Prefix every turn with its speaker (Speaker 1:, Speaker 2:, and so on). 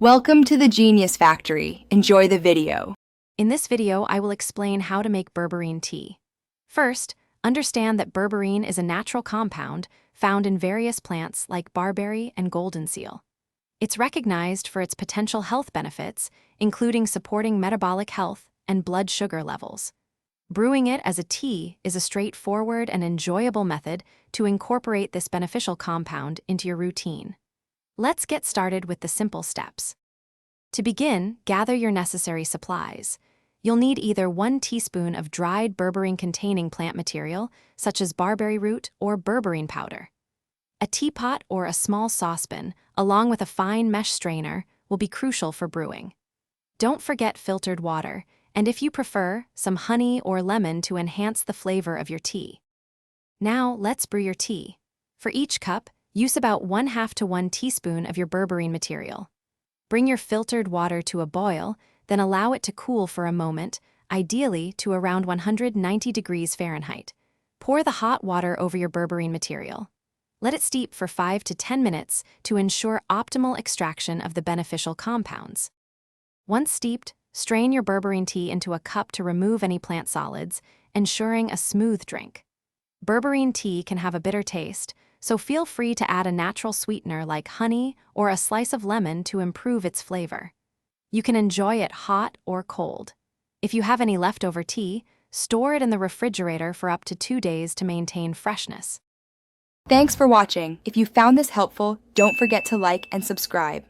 Speaker 1: Welcome to the Genius Factory. Enjoy the video.
Speaker 2: In this video, I will explain how to make berberine tea. First, understand that berberine is a natural compound found in various plants like barberry and goldenseal. It's recognized for its potential health benefits, including supporting metabolic health and blood sugar levels. Brewing it as a tea is a straightforward and enjoyable method to incorporate this beneficial compound into your routine. Let's get started with the simple steps. To begin, gather your necessary supplies. You'll need either 1 teaspoon of dried berberine-containing plant material, such as barberry root or berberine powder. A teapot or a small saucepan, along with a fine mesh strainer, will be crucial for brewing. Don't forget filtered water, and if you prefer, some honey or lemon to enhance the flavor of your tea. Now, let's brew your tea. For each cup, use about 1/2 to 1 teaspoon of your berberine material. Bring your filtered water to a boil, then allow it to cool for a moment, ideally to around 190 degrees Fahrenheit. Pour the hot water over your berberine material. Let it steep for 5 to 10 minutes to ensure optimal extraction of the beneficial compounds. Once steeped, strain your berberine tea into a cup to remove any plant solids, ensuring a smooth drink. Berberine tea can have a bitter taste, so feel free to add a natural sweetener like honey or a slice of lemon to improve its flavor. You can enjoy it hot or cold. If you have any leftover tea, store it in the refrigerator for up to 2 days to maintain freshness.
Speaker 1: Thanks for watching. If you found this helpful, don't forget to like and subscribe.